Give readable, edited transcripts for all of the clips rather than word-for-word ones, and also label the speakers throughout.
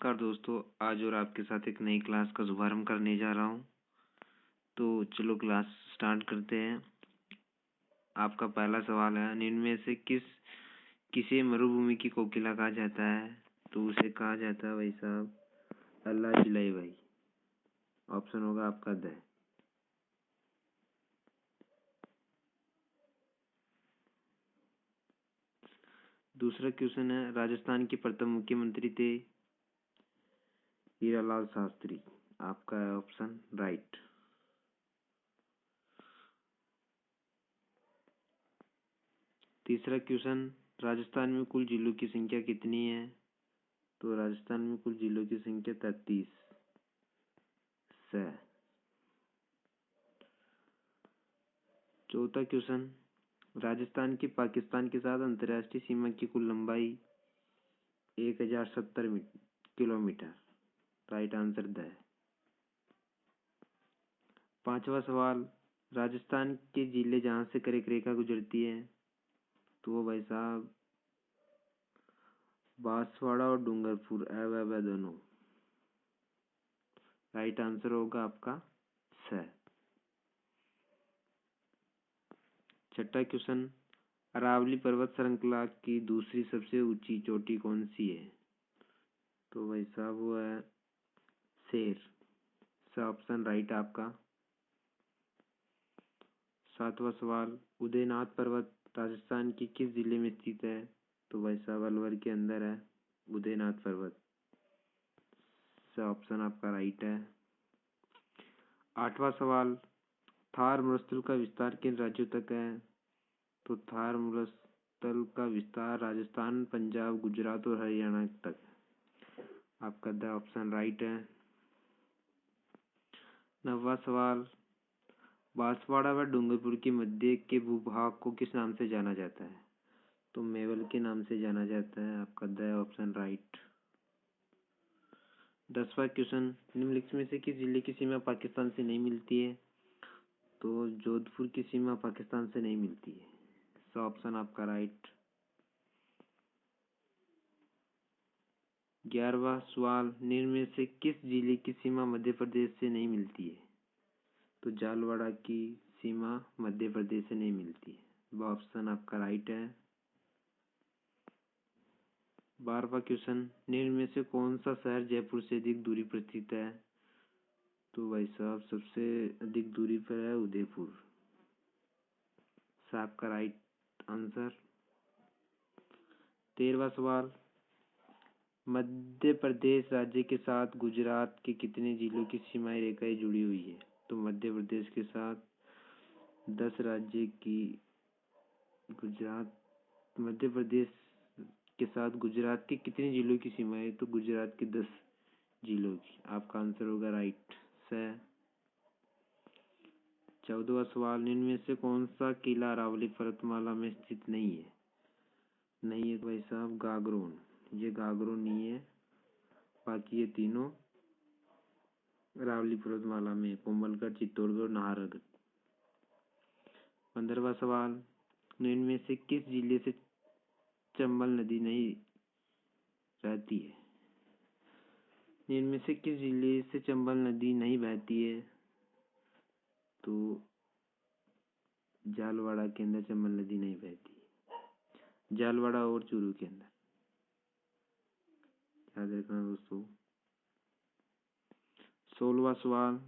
Speaker 1: नमस्कार दोस्तों, आज और आपके साथ एक नई क्लास का शुभारंभ करने जा रहा हूँ। तो चलो क्लास स्टार्ट करते हैं। आपका पहला सवाल है, निम्न में से किसे मरुभूमि की कोकिला कहा जाता है? तो उसे कहा जाता है भाई साहब अल्लाह चिल्लाई भाई। ऑप्शन होगा आपका द। दूसरा क्वेश्चन है, राजस्थान के प्रथम मुख्यमंत्री थे हीरालाल शास्त्री। आपका है ऑप्शन राइट। तीसरा क्वेश्चन, राजस्थान में कुल जिलों की संख्या कितनी है? तो राजस्थान में कुल जिलों की संख्या 33 है। चौथा क्वेश्चन, राजस्थान की पाकिस्तान के साथ अंतर्राष्ट्रीय सीमा की कुल लंबाई 1070 किलोमीटर। Right answer the. पांचवा सवाल, राजस्थान के जिले जहां से कर्क रेखा गुजरती है तो वो भाई साहब बांसवाड़ा और डूंगरपुर है दोनों। राइट आंसर होगा आपका स। छठा क्वेश्चन, अरावली पर्वत श्रृंखला की दूसरी सबसे ऊंची चोटी कौन सी है? तो भाई साहब वो है शेर। ऑप्शन राइट आपका। सातवां सवाल, उदयनाथ पर्वत राजस्थान के किस जिले में स्थित है? तो भाई साहब अलवर के अंदर है उदयनाथ पर्वत। ऑप्शन आपका राइट है। आठवां सवाल, थार मरुस्थल का विस्तार किन राज्यों तक है? तो थार मरुस्थल का विस्तार राजस्थान, पंजाब, गुजरात और हरियाणा तक। आपका द ऑप्शन राइट है। नौवां सवाल, बांसवाड़ा व डूंगरपुर के मध्य के भूभाग को किस नाम से जाना जाता है? तो मेवल के नाम से जाना जाता है। आपका द ऑप्शन राइट। 10वां क्वेश्चन, निम्नलिखित में से किस जिले की सीमा पाकिस्तान से नहीं मिलती है? तो जोधपुर की सीमा पाकिस्तान से नहीं मिलती है। ऑप्शन आपका राइट। 11वां सवाल, निम्न में से किस जिले की सीमा मध्य प्रदेश से नहीं मिलती है? तो झालवाड़ा की सीमा मध्य प्रदेश से नहीं मिलती है। ऑप्शन आपका राइट है। 12वां क्वेश्चन, निम्न में से कौन सा शहर जयपुर से अधिक दूरी पर स्थित है? तो भाई साहब सबसे अधिक दूरी पर है उदयपुर। आपका राइट आंसर। 13वां सवाल, मध्य प्रदेश राज्य के साथ गुजरात के कितने जिलों की सीमाई रेखाएं जुड़ी हुई है? तो मध्य प्रदेश के साथ 10 राज्य की मध्य प्रदेश के साथ गुजरात के कितने जिलों की सीमाएं? तो गुजरात के 10 जिलों की। आपका आंसर होगा राइट से। 14वां सवाल, निम्न में से कौन सा किला अरावली पर्वतमाला में स्थित नहीं है? नहीं है भाई साहब गागरोन। ये गागरोन नहीं है, बाकी ये तीनों अरावली पर्वतमाला में, कोमलगढ़, चित्तौड़गढ़, नाहरगढ़। 15वां सवाल, निम्न में से किस जिले से चंबल नदी नहीं बहती है? निम्न में से किस जिले से चंबल नदी नहीं बहती है? तो झालवाड़ा के अंदर चंबल नदी नहीं बहती है। झालवाड़ा और चूरू के अंदर। याद रखना दोस्तों। 16वां सवाल,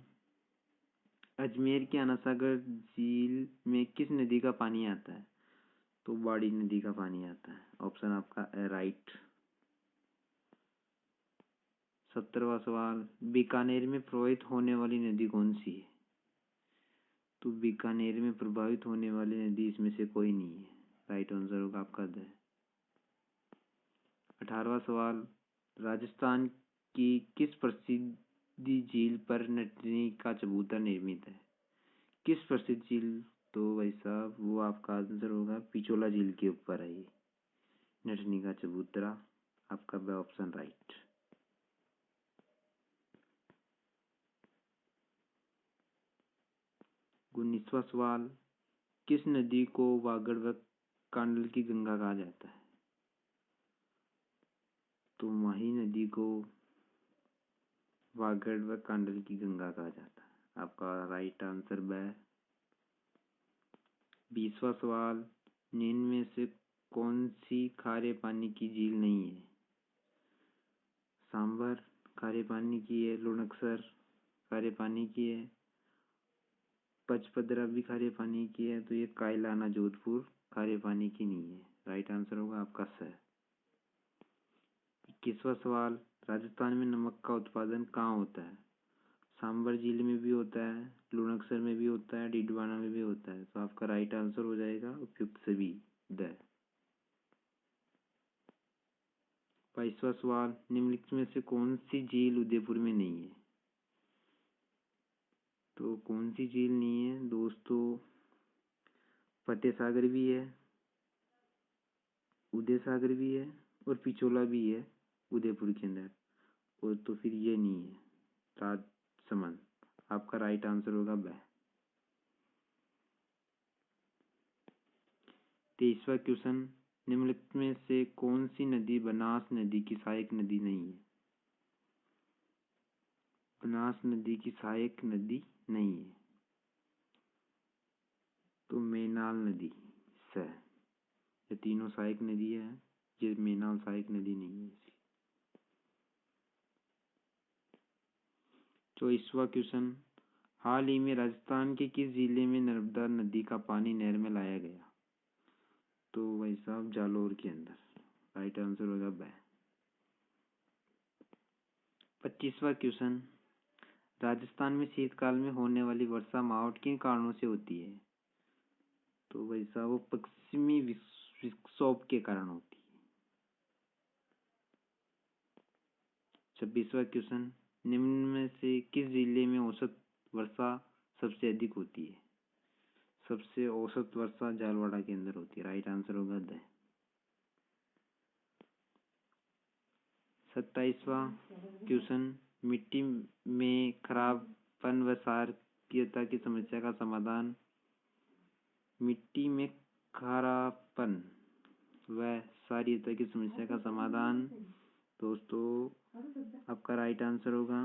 Speaker 1: अजमेर के आना सागर झील में किस नदी का पानी आता है? तो बाड़ी नदी का पानी आता है। ऑप्शन आपका राइट। 17वां सवाल, बीकानेर में प्रवाहित होने वाली नदी कौन सी है? तो बीकानेर में प्रभावित होने वाली नदी इसमें से कोई नहीं है। राइट आंसर होगा आपका द। 18वां सवाल, राजस्थान की किस प्रसिद्ध झील पर नटनी का चबूतरा निर्मित है? किस प्रसिद्ध झील? तो भाई साहब वो आपका आंसर होगा पिछोला झील के ऊपर है ये नटनी का चबूतरा। आपका ब ऑप्शन राइट। 19वां सवाल, किस नदी को वागड़ व कांडल की गंगा कहा जाता है? तो माही नदी को वागड़ व कांडल की गंगा कहा जाता है। आपका राइट आंसर ब। 20वां सवाल, निम्न में से कौन सी खारे पानी की झील नहीं है? सांभर खारे पानी की है, लुणकसर खारे पानी की है, पचपदरा भी खारे पानी की है, तो ये कायलाना जोधपुर खारे पानी की नहीं है। राइट आंसर होगा आपका स। 21वां सवाल, राजस्थान में नमक का उत्पादन कहाँ होता है? सांभर झील में भी होता है, लुणकसर में भी होता है, डिडवाना में भी होता है, तो आपका राइट आंसर हो जाएगा उपयुक्त सभी द। 22वां सवाल, निम्नलिखित में से कौन सी झील उदयपुर में नहीं है? तो कौन सी झील नहीं है दोस्तों? फतेह सागर भी है, उदय सागर भी है और पिछोला भी है उदयपुर के अंदर, और तो फिर ये नहीं है राजसमंद। आपका राइट आंसर होगा ब। 23वां क्वेश्चन, निम्नलिखित में से कौन सी नदी बनास नदी की सहायक नदी नहीं है? बनास नदी की सहायक नदी नहीं है, तो मेनाल नदी स। ये तीनों सहायक नदी है, ये मेनाल सहायक नदी नहीं है। 24वां क्वेश्चन, हाल ही में राजस्थान के किस जिले में नर्मदा नदी का पानी नहर में लाया गया? तो भाई साहब जालौर के अंदर। राइट आंसर होगा ब। 25वां क्वेश्चन, राजस्थान में शीतकाल में होने वाली वर्षा मावठ किन कारणों से होती है? तो भाई साहब वो पश्चिमी विक्षोभ के कारण होती है। 26वां क्वेश्चन, निम्न में से किस जिले में औसत वर्षा सबसे अधिक होती है? सबसे औसत वर्षा झालवाड़ा के अंदर होती है। राइट आंसर होगा द। 27वां क्वेश्चन, मिट्टी में खराबपन व क्षारीयता की समस्या का समाधान। मिट्टी में खराबपन व क्षारीयता की समस्या का समाधान दोस्तों आपका राइट आंसर होगा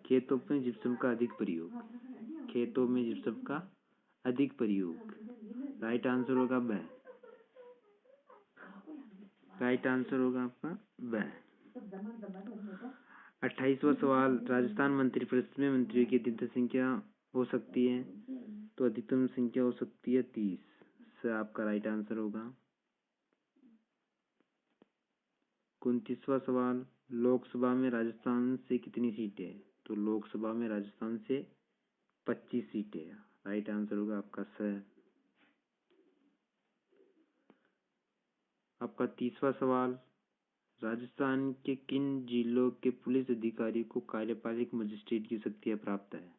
Speaker 1: खेतों में जिप्सम का अधिक प्रयोग। खेतों में जिप्सम का अधिक प्रयोग। राइट आंसर होगा ब। राइट आंसर होगा आपका ब। 28वां सवाल, राजस्थान मंत्रिपरिषद में मंत्रियों की अधिकतम संख्या हो सकती है? तो अधिकतम संख्या हो सकती है 30 से। आपका राइट आंसर होगा। 29वां सवाल, लोकसभा में राजस्थान से कितनी सीटें हैं? तो लोकसभा में राजस्थान से 25 सीटें हैं। राइट आंसर होगा आपका स। आपका 30वां सवाल, राजस्थान के किन जिलों के पुलिस अधिकारी को कार्यपालिक मजिस्ट्रेट की शक्तियां प्राप्त है?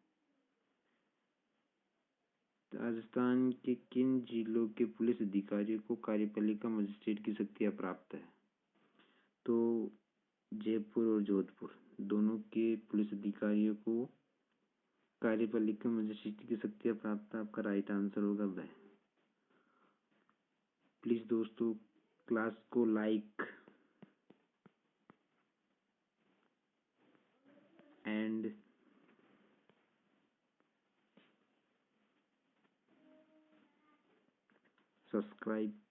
Speaker 1: राजस्थान के किन जिलों के पुलिस अधिकारियों को कार्यपालिका मजिस्ट्रेट की शक्तियां प्राप्त है? तो जयपुर और जोधपुर दोनों के पुलिस अधिकारियों को कार्यपालिका मजिस्ट्रेट की शक्तियां प्राप्त है। आपका राइट आंसर होगा वह। प्लीज दोस्तों क्लास को लाइक एंड सब्सक्राइब